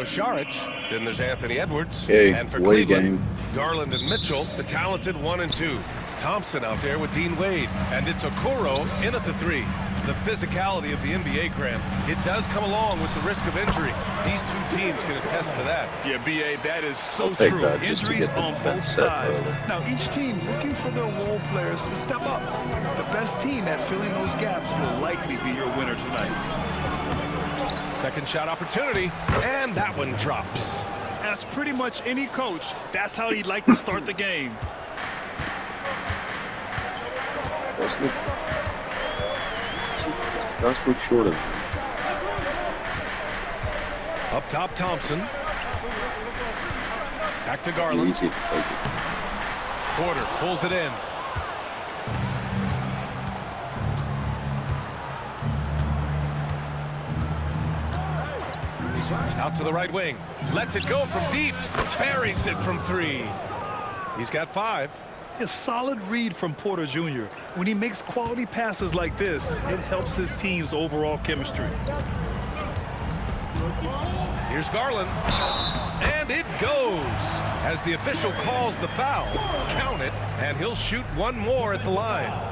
Šarić, then there's Anthony Edwards, Hey, and for Wade Cleveland, game. Garland and Mitchell, the talented 1 and 2. Thompson out there with Dean Wade, and it's Okoro in at the 3. The physicality of the NBA, Graham, it does come along with the risk of injury. These two teams can attest to that. Yeah, B.A., that is so I'll take true. that just to Injuries get the on both defense set, sides. brother. Now, each team looking for their role players to step up. The best team at filling those gaps will likely be your winner tonight. Second shot opportunity, and that one drops. As pretty much any coach, that's how he'd like to start the game. Guys look shorter. Up top, Thompson. Back to Garland. Easy to take it. Porter pulls it in. Out to the right wing. Lets it go from deep. Buries it from 3. He's got 5. A solid read from Porter Jr. When he makes quality passes like this, it helps his team's overall chemistry. Here's Garland. And it goes. As the official calls the foul. Count it, and he'll shoot one more at the line.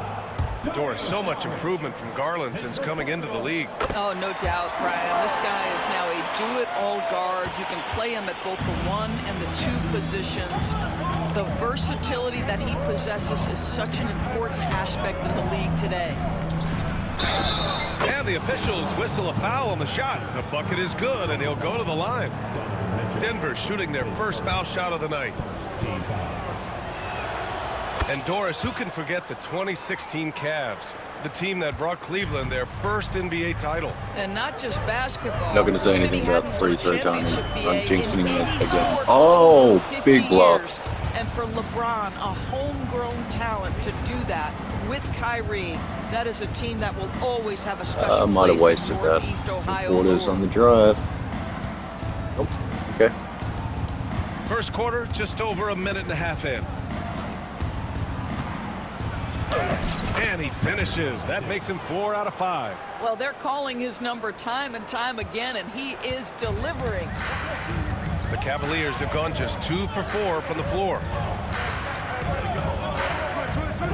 Doris, so much improvement from Garland since coming into the league. Oh, no doubt, Brian. This guy is now a do-it-all guard. You can play him at both the 1 and the 2 positions. The versatility that he possesses is such an important aspect in the league today. And the officials whistle a foul on the shot. The bucket is good, and he'll go to the line. Denver shooting their first foul shot of the night. And Doris, who can forget the 2016 Cavs, the team that brought Cleveland their first NBA title? And not just basketball. Not going to say anything about the free throw time. I'm jinxing it again. Oh, big block. And for LeBron, a homegrown talent to do that with Kyrie, that is a team that will always have a special I might have place in wasted that. Northeast Ohio. Quarters on the drive. Oh, okay. First quarter, just over a minute and a half in. And he finishes. That makes him 4 out of 5. Well, they're calling his number time and time again, and he is delivering. The Cavaliers have gone just 2 for 4 from the floor.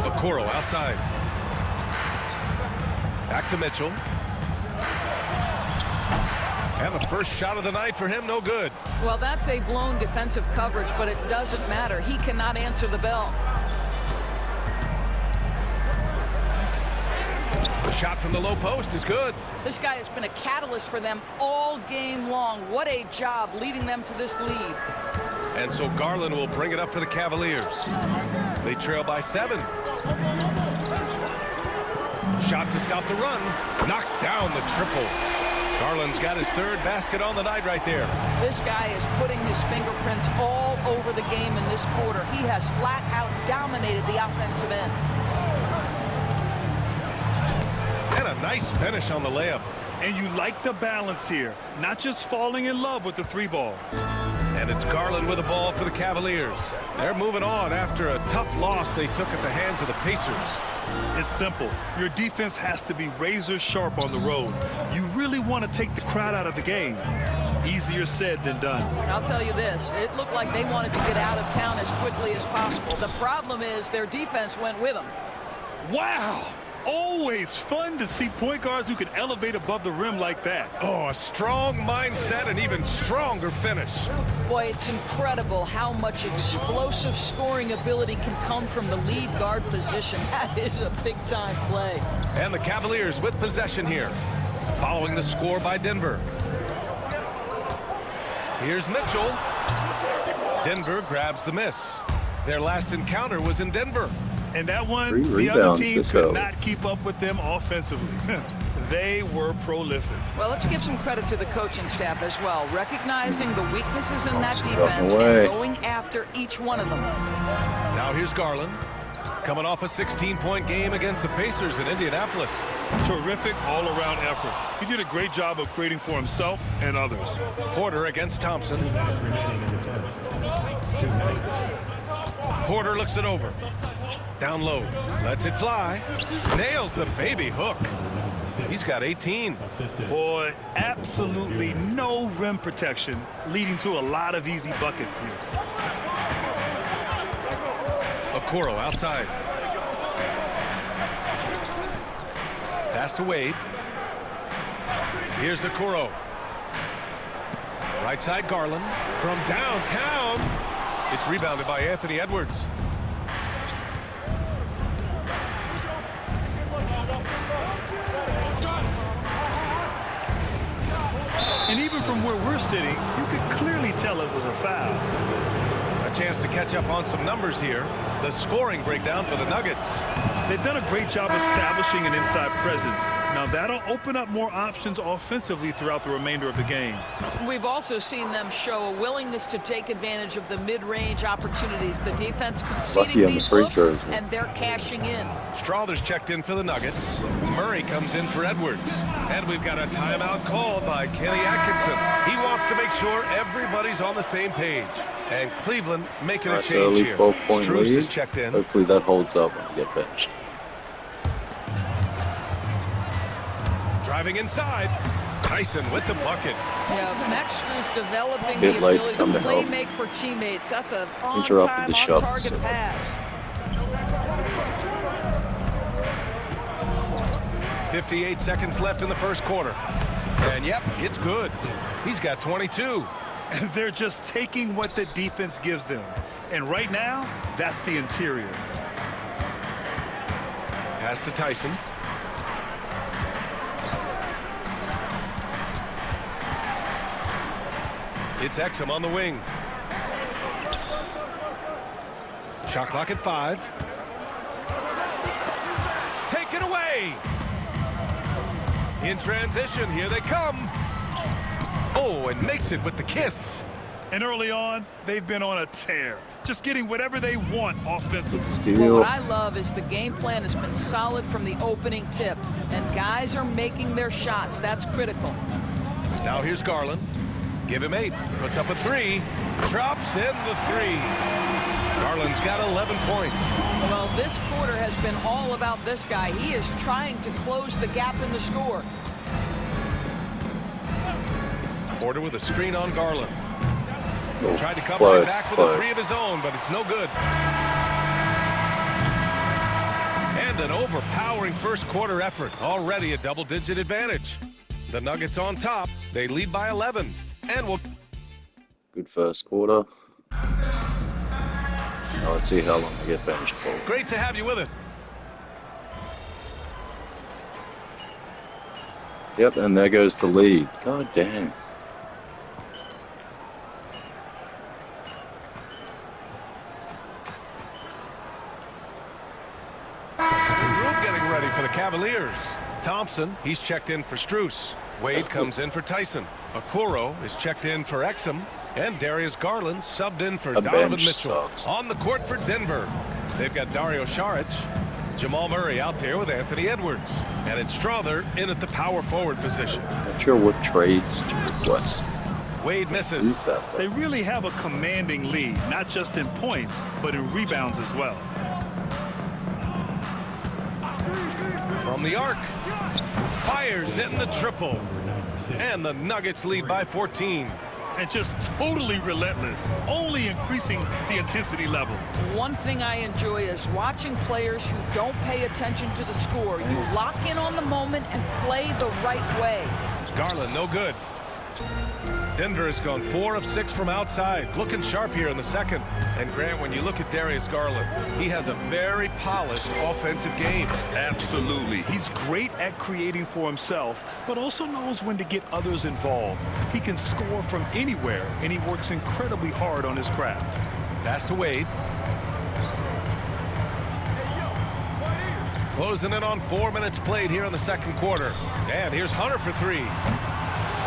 Okoro outside. Back to Mitchell. And the first shot of the night for him, no good. Well, that's a blown defensive coverage, but it doesn't matter. He cannot answer the bell. The shot from the low post is good. This guy has been a catalyst for them all game long. What a job leading them to this lead. And so Garland will bring it up for the Cavaliers. They trail by 7. Shot to stop the run. Knocks down the triple. Garland's got his 3rd basket on the night right there. This guy is putting his fingerprints all over the game in this quarter. He has flat out dominated the offensive end. And a nice finish on the layup. And you like the balance here, not just falling in love with the 3-ball. And it's Garland with the ball for the Cavaliers. They're moving on after a tough loss they took at the hands of the Pacers. It's simple. Your defense has to be razor sharp on the road. You really want to take the crowd out of the game. Easier said than done. I'll tell you this, it looked like they wanted to get out of town as quickly as possible. The problem is their defense went with them. Wow! Always fun to see point guards who can elevate above the rim like that. Oh, a strong mindset and even stronger finish. Boy, it's incredible how much explosive scoring ability can come from the lead guard position. That is a big-time play. And the Cavaliers with possession here, following the score by Denver. Here's Mitchell. Denver grabs the miss. Their last encounter was in Denver. And that one, 3 the other rebounds team this could early. not keep up with them offensively. They were prolific. Well, let's give some credit to the coaching staff as well, recognizing the weaknesses in that Thompson defense got away. and going after each one of them. Now here's Garland, coming off a 16-point game against the Pacers in Indianapolis. Terrific all-around effort. He did a great job of creating for himself and others. Porter against Thompson. Porter looks it over. Down low, lets it fly, nails the baby hook. He's got 18. Boy, absolutely no rim protection, leading to a lot of easy buckets here. Okoro outside. Pass to Wade. Here's Okoro. Right side Garland from downtown. It's rebounded by Anthony Edwards. And even from where we're sitting, you could clearly tell it was a foul. A chance to catch up on some numbers here. The scoring breakdown for the Nuggets. They've done a great job establishing an inside presence. Now that'll open up more options offensively throughout the remainder of the game. We've also seen them show a willingness to take advantage of the mid-range opportunities. The defense conceding these looks, and they're cashing in. Strother's checked in for the Nuggets. Murray comes in for Edwards. And we've got a timeout called by Kenny Atkinson. He wants to make sure everybody's on the same page. And Cleveland making a change here. 12-point Strus lead. is checked in. Hopefully that holds up when we get benched. Driving inside. Tyson with the bucket. Yeah, Max Strus developing Bit the late ability come to to play help. make for teammates. That's an Interrupted on-time, the shot, on-target so. pass. 58 seconds left in the first quarter. And yep, it's good. He's got 22. And they're just taking what the defense gives them. And right now, that's the interior. Pass to Tyson. It's Exum on the wing. Shot clock at 5. Take it away. In transition, here they come. Oh, and makes it with the kiss. And early on, they've been on a tear, just getting whatever they want offensively. Well, Steal. what I love is the game plan has been solid from the opening tip, and guys are making their shots. That's critical. Now here's Garland. Give him 8. Puts up a 3. Drops in the 3. Garland's got 11 points. Well, this quarter has been all about this guy. He is trying to close the gap in the score. Porter with a screen on Garland. Oh, Tried to come close, right back with a 3 of his own, but it's no good. And an overpowering first quarter effort. Already a double-digit advantage. The Nuggets on top. They lead by 11. And we'll... Good first quarter. Now let's see how long I get benched for. Great to have you with us. Yep, and there goes the lead. God damn. Getting ready for the Cavaliers. Thompson, he's checked in for Strus. Wade comes in for Tyson. Okoro is checked in for Exum. And Darius Garland subbed in for Donovan bench Mitchell. sucks. On the court for Denver. They've got Dario Saric. Jamal Murray out there with Anthony Edwards. And it's Strother in at the power forward position. Not sure what trades to request. Wade misses. Move that They way. really have a commanding lead, not just in points, but in rebounds as well. From the arc. Fires in the triple. And the Nuggets lead by 14. And just totally relentless, only increasing the intensity level. One thing I enjoy is watching players who don't pay attention to the score. You lock in on the moment and play the right way. Garland, no good. Denver has gone 4 of 6 from outside. Looking sharp here in the second. And Grant, when you look at Darius Garland, he has a very polished offensive game. Absolutely. He's great at creating for himself, but also knows when to get others involved. He can score from anywhere, and he works incredibly hard on his craft. Pass to Wade. Closing in on 4 minutes played here in the second quarter. And here's Hunter for 3.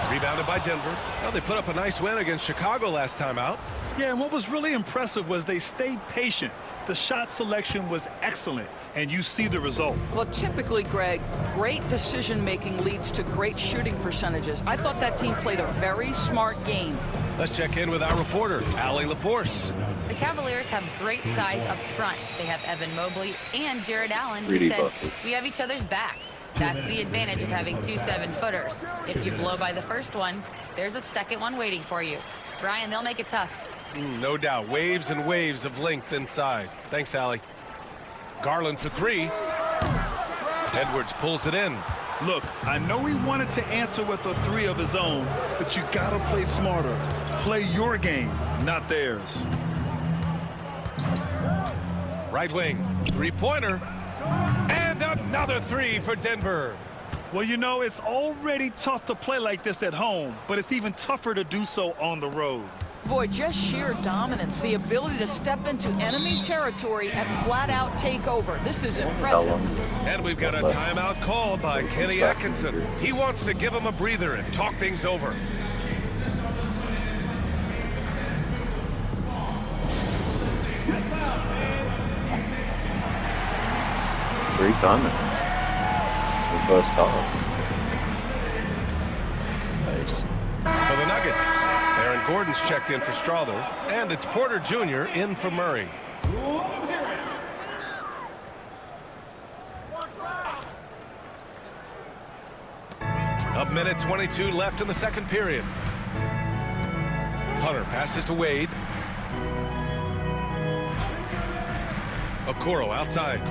Rebounded by Denver. Well, they put up a nice win against Chicago last time out. Yeah, and what was really impressive was they stayed patient. The shot selection was excellent, and you see the result. Well, typically, Greg, great decision-making leads to great shooting percentages. I thought that team played a very smart game. Let's check in with our reporter, Allie LaForce. The Cavaliers have great size up front. They have Evan Mobley and Jared Allen, who Really said, buffy. we have each other's backs. That's the advantage of having 2 7-footers. If you blow by the first one, there's a second one waiting for you. Brian, they'll make it tough. No doubt. Waves and waves of length inside. Thanks, Allie. Garland for 3. Edwards pulls it in. Look, I know he wanted to answer with a 3 of his own, but you gotta play smarter. Play your game, not theirs. Right wing, 3-pointer. And another 3 for Denver. Well, you know, it's already tough to play like this at home, but it's even tougher to do so on the road. Boy, just sheer dominance, the ability to step into enemy territory and flat-out take over. This is impressive. And we've got a timeout called by Kenny Atkinson. He wants to give him a breather and talk things over. Three timeouts. The first half. Nice. For the Nuggets, Aaron Gordon's checked in for Strother, and it's Porter Jr. in for Murray. A minute 22 left in the second period. Hunter passes to Wade. Okoro outside.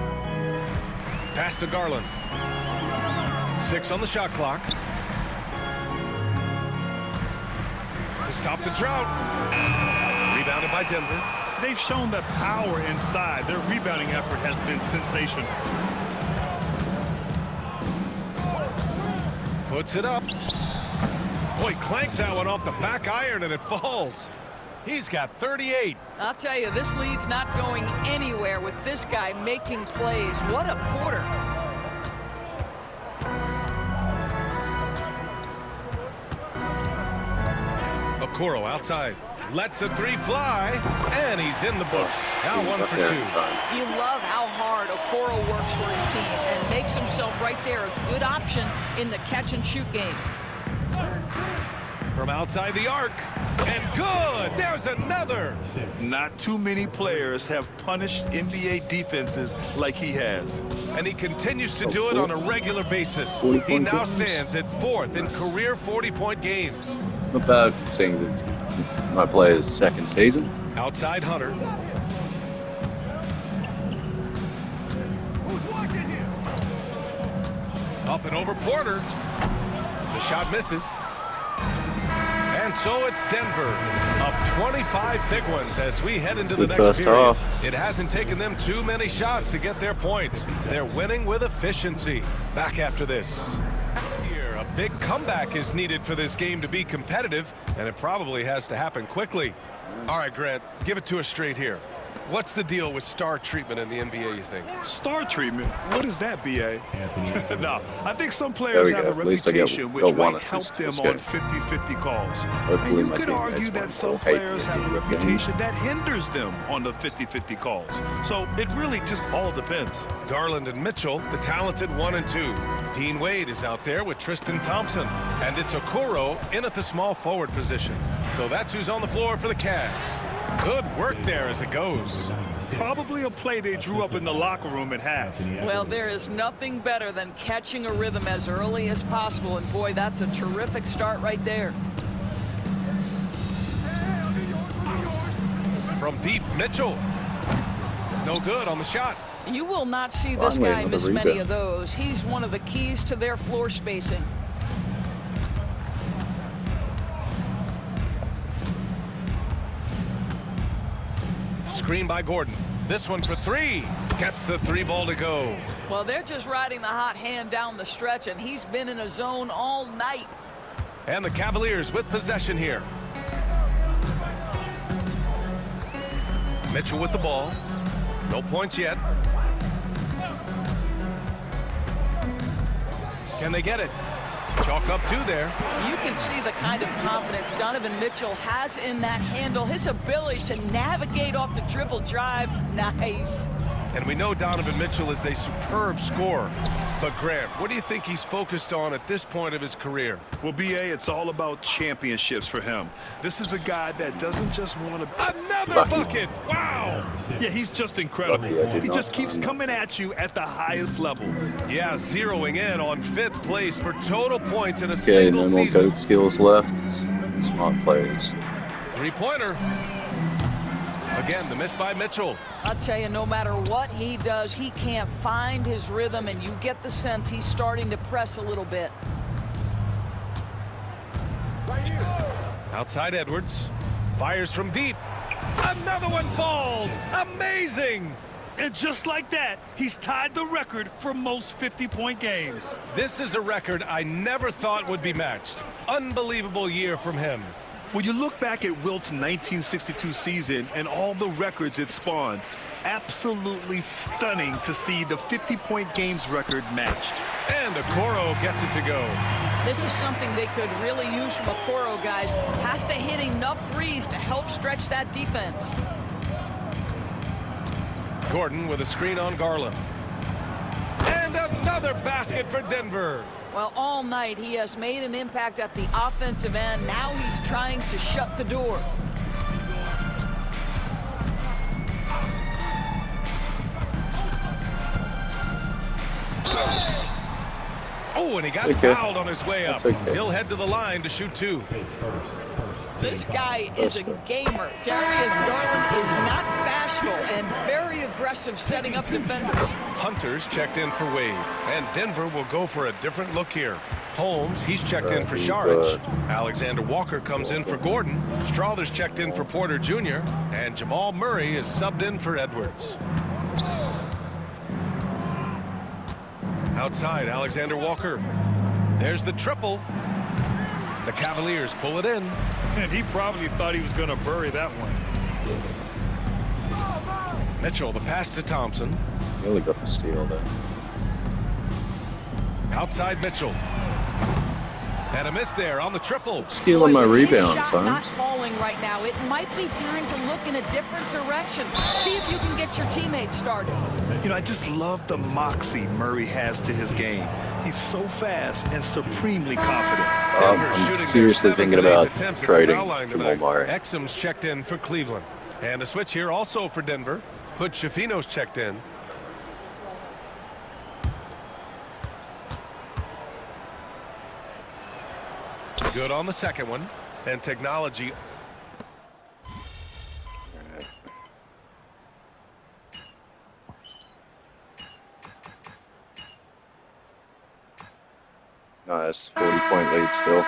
Pass to Garland. 6 on the shot clock. To stop the drought. Rebounded by Denver. They've shown that power inside. Their rebounding effort has been sensational. Puts it up. Boy, clanks that one off the back iron and it falls. He's got 38. I'll tell you, this lead's not going anywhere with this guy making plays. What a quarter. Okoro outside. Lets a 3 fly, and he's in the books. Now 1 for 2. You love how hard Okoro works for his team and makes himself right there a good option in the catch-and-shoot game. From outside the arc, and good! There's another! Not too many players have punished NBA defenses like he has. And he continues to do it on a regular basis. He now stands at 4th in career 40-point games. Not bad, seeing it's my player's second season. Outside Hunter. Up and over Porter. The shot misses. And so it's Denver up 25 big ones as we head into the next period. It hasn't taken them too many shots to get their points. They're winning with efficiency. Back after this. Here, a big comeback is needed for this game to be competitive, and it probably has to happen quickly. All right, Grant, give it to us straight here. What's the deal with star treatment in the NBA, you think? Star treatment? What is that, B.A.? No, I think some players have a reputation which might help them on 50-50 calls. And you could argue that some players have a reputation that hinders them on the 50-50 calls. So it really just all depends. Garland and Mitchell, the talented 1 and 2. Dean Wade is out there with Tristan Thompson. And it's Okoro in at the small forward position. So that's who's on the floor for the Cavs. Good work there as it goes. Probably a play they drew up in the locker room at half. Well, there is nothing better than catching a rhythm as early as possible, and boy, that's a terrific start right there. From deep, Mitchell. No good on the shot. You will not see this guy miss many of those. He's one of the keys to their floor spacing. Screen by Gordon. This one for 3. Gets the 3 ball to go. Well, they're just riding the hot hand down the stretch, and he's been in a zone all night. And the Cavaliers with possession here. Mitchell with the ball. No points yet. Can they get it? Chalk up 2 there. You can see the kind of confidence Donovan Mitchell has in that handle. His ability to navigate off the dribble drive. Nice. And we know Donovan Mitchell is a superb scorer. But Grant, what do you think he's focused on at this point of his career? Well, B.A., it's all about championships for him. This is a guy that doesn't just want to... Another bucket! Wow! Yeah, he's just incredible. He just keeps coming at you at the highest level. Yeah, zeroing in on 5th place for total points in a Okay, single no more season. code skills left. Smart plays. Three-pointer. Again, the miss by Mitchell. I'll tell you, no matter what he does, he can't find his rhythm, and you get the sense he's starting to press a little bit. Outside Edwards. Fires from deep. Another one falls. Amazing. And just like that, he's tied the record for most 50-point games. This is a record I never thought would be matched. Unbelievable year from him. When you look back at Wilt's 1962 season and all the records it spawned, absolutely stunning to see the 50-point games record matched. And Okoro gets it to go. This is something they could really use from Okoro, guys. Has to hit enough threes to help stretch that defense. Gordon with a screen on Garland. And another basket for Denver. Well, all night he has made an impact at the offensive end. Now he's trying to shut the door. Oh, and he got fouled on his way up. He'll head to the line to shoot 2. This guy is a gamer. Darius Garland is not bashful and very aggressive setting up defenders. Hunter's checked in for Wade, and Denver will go for a different look here. Holmes, he's checked in for Sharich. Alexander Walker comes in for Gordon. Strother's checked in for Porter Jr., and Jamal Murray is subbed in for Edwards. Outside, Alexander Walker. There's the triple. The Cavaliers pull it in. And he probably thought he was going to bury that one. Mitchell, the pass to Thompson. Really got the steal there. Outside Mitchell. And a miss there on the triple. Stealing my rebound, son. Not falling right now. It might be time to look in a different direction. See if you can get your teammates started. You know, I just love the moxie Murray has to his game. He's so fast and supremely confident. I'm seriously thinking about trading Jamal Murray. Exum's checked in for Cleveland. And a switch here also for Denver. Hood Schifino's checked in. Good on the second one. And technology. Nice, 40-point lead still.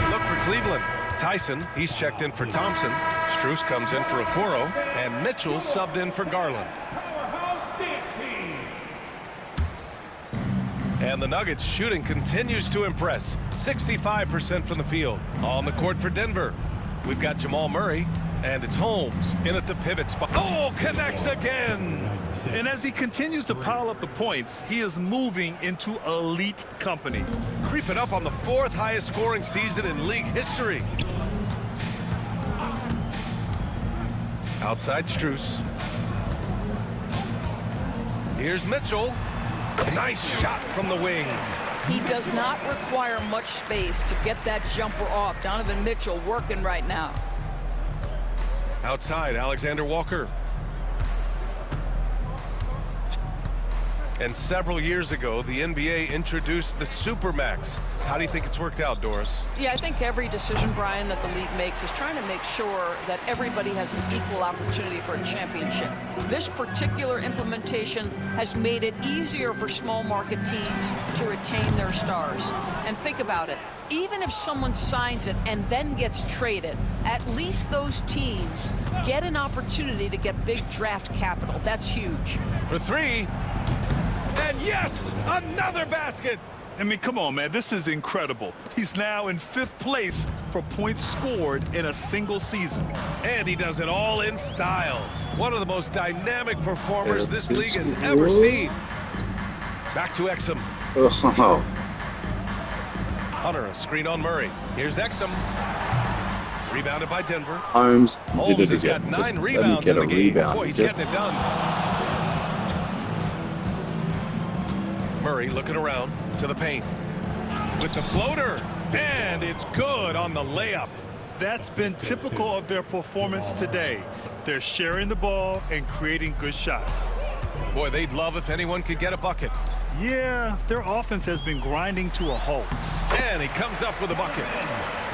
Look for Cleveland. Tyson, he's checked in for Thompson. Strus comes in for Okoro. And Mitchell subbed in for Garland. And the Nuggets shooting continues to impress. 65% from the field. On the court for Denver, we've got Jamal Murray. And it's Holmes in at the pivot spot. Oh, connects again. And as he continues to pile up the points, he is moving into elite company. Creeping up on the 4th highest scoring season in league history. Outside Strus. Here's Mitchell. Nice shot from the wing. He does not require much space to get that jumper off. Donovan Mitchell working right now. Outside, Alexander Walker. And several years ago, the NBA introduced the Supermax. How do you think it's worked out, Doris? Yeah, I think every decision, Brian, that the league makes is trying to make sure that everybody has an equal opportunity for a championship. This particular implementation has made it easier for small market teams to retain their stars. And think about it. Even if someone signs it and then gets traded, at least those teams get an opportunity to get big draft capital. That's huge. For 3. And yes, another basket. I mean, come on, man. This is incredible. He's now in 5th place for points scored in a single season. And he does it all in style. One of the most dynamic performers this league has ever seen. Back to Exum. Oh. Hunter, a screen on Murray. Here's Exum. Rebounded by Denver. Holmes Holmes did it has again. got 9 Just let me rebounds get in a the game. rebound. Boy, he's getting it done. Murray looking around to the paint with the floater, and it's good on the layup. That's been typical of their performance today. They're sharing the ball and creating good shots. Boy, they'd love if anyone could get a bucket. Yeah, their offense has been grinding to a halt. And he comes up with a bucket.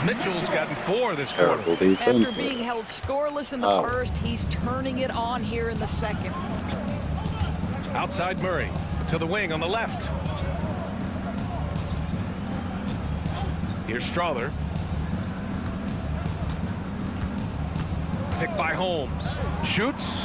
Mitchell's gotten 4 this quarter. Terrible defense. After being held scoreless in the first, he's turning it on here in the second. Outside Murray to the wing on the left. Here's Strother. Picked by Holmes. Shoots.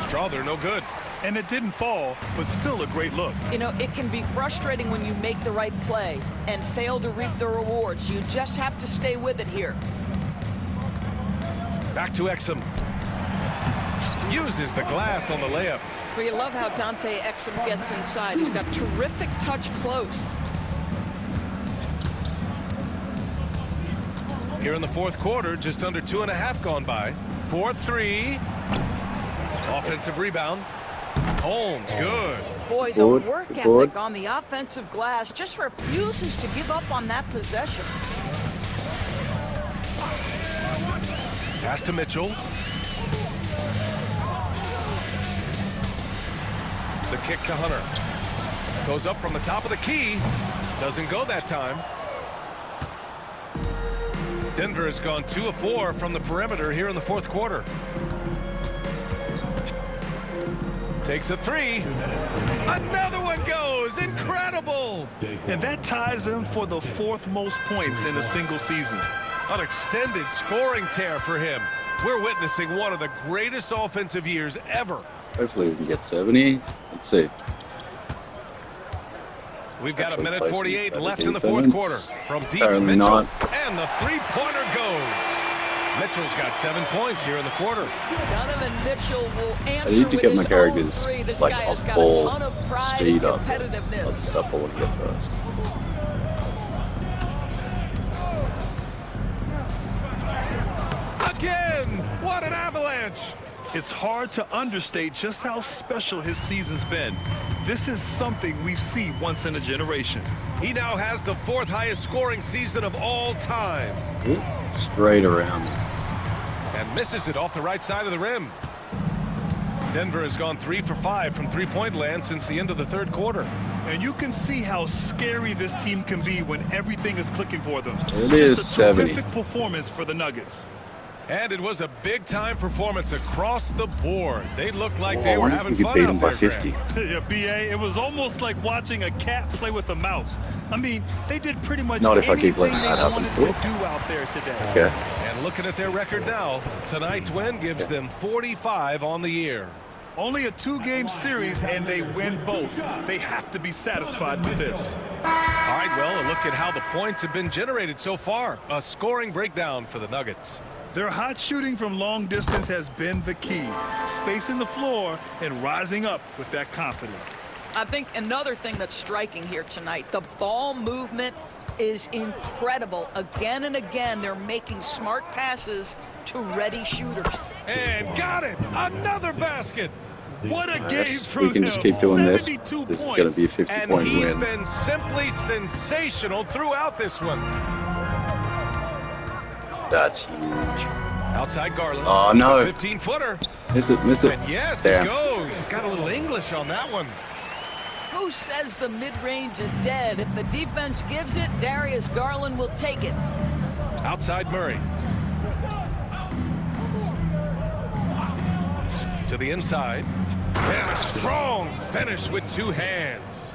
Strother, no good. And it didn't fall, but still a great look. You know, it can be frustrating when you make the right play and fail to reap the rewards. You just have to stay with it here. Back to Exum. Uses the glass on the layup. Well, you love how Dante Exum gets inside. He's got terrific touch close. Here in the fourth quarter, just under 2.5 gone by. 4-3. Offensive rebound. Holmes, good. Boy, the work ethic on the offensive glass just refuses to give up on that possession. Pass to Mitchell. The kick to Hunter. Goes up from the top of the key. Doesn't go that time. Denver has gone 2 of 4 from the perimeter here in the fourth quarter. Takes a 3. Another one goes. Incredible. And that ties him for the 4th most points in a single season. An extended scoring tear for him. We're witnessing one of the greatest offensive years ever. Hopefully we can get 70. Let's see. We've got Actually, 1:48 left in the defense. fourth quarter. From deep, Apparently Mitchell, not. and the three-pointer goes. Mitchell's got 7 points here in the quarter. Donovan Mitchell will answer I need to with get his my characters own 3. This like guy has off got ball a ton of pride speed and up. competitiveness. Other stuff I want to get first. Again! What an avalanche! It's hard to understate just how special his season's been. This is something we see once in a generation. He now has the 4th highest scoring season of all time. Ooh, straight around. And misses it off the right side of the rim. Denver has gone 3 for 5 from three-point land since the end of the third quarter. And you can see how scary this team can be when everything is clicking for them. It is Just a 70. terrific performance for the Nuggets. And it was a big-time performance across the board. They looked like Oh, they I were wonder if having we could fun beat out them by there, 50. Graham. Yeah, BA, it was almost like watching a cat play with a mouse. I mean, they did pretty much Not if I keep anything letting they that happen. wanted to do out there today. Okay. And looking at their record now, tonight's win gives them 45 on the year. Only a 2-game series, and they win both. They have to be satisfied with this. All right, well, a look at how the points have been generated so far. A scoring breakdown for the Nuggets. Their hot shooting from long distance has been the key. Spacing the floor and rising up with that confidence. I think another thing that's striking here tonight, the ball movement is incredible. Again and again, they're making smart passes to ready shooters. And got it! Another basket! What a game Yes, from we can him. just keep doing this. 72 This is points. going to be a And 50-point he's win. been simply sensational throughout this one. That's huge. Outside Garland. Oh, no. 15-footer. Miss it, miss it. And yes, Damn. it goes. Got a little English on that one. Who says the mid-range is dead? If the defense gives it, Darius Garland will take it. Outside Murray. To the inside. And a strong finish with 2 hands.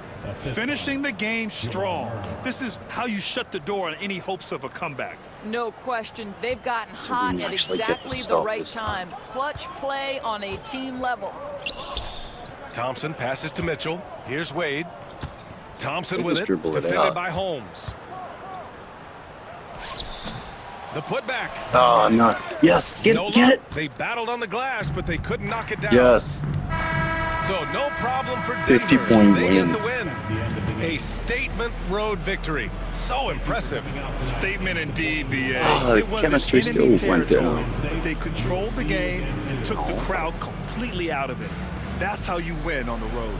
Finishing the game strong. This is how you shut the door on any hopes of a comeback. No question. They've gotten So we hot can at actually get the exactly the stop right this time. Clutch play on a team level. Thompson passes to Mitchell. Here's Wade. Thompson They with just it. dribble it Defended out. by Holmes. The putback. Oh, no. Yes, get No it, get luck. it. They battled on the glass, but they couldn't knock it down. Yes. So no problem for 50-point Denver. They win. get the win. A statement road victory. So impressive. Statement indeed, BA. The chemistry still went down. They controlled the game and took the crowd completely out of it. That's how you win on the road.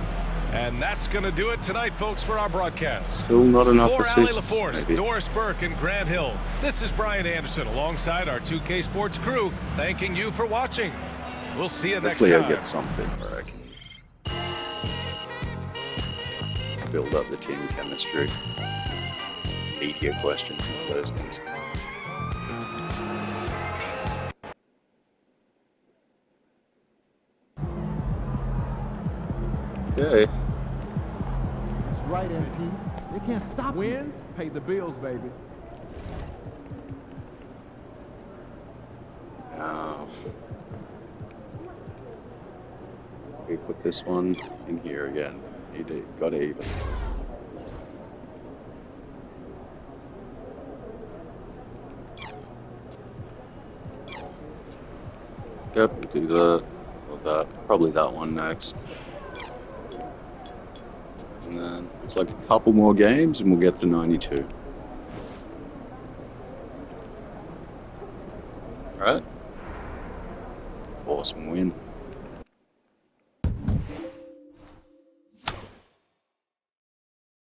And that's going to do it tonight, folks, for our broadcast. Still not enough For assists, Ali LaForce, maybe. Doris Burke, and Grant Hill, this is Brian Anderson alongside our 2K Sports crew, thanking you for watching. We'll see you next time. Hopefully I get something where I can build up the team chemistry. Media questions and all those things. Okay. That's right, MP. They can't stop wins. Pay the bills, baby. Now, we put this one in here again. Got it even. Yep, we'll do that. Probably that one next. And then looks like a couple more games and we'll get to 92. Alright. Awesome win.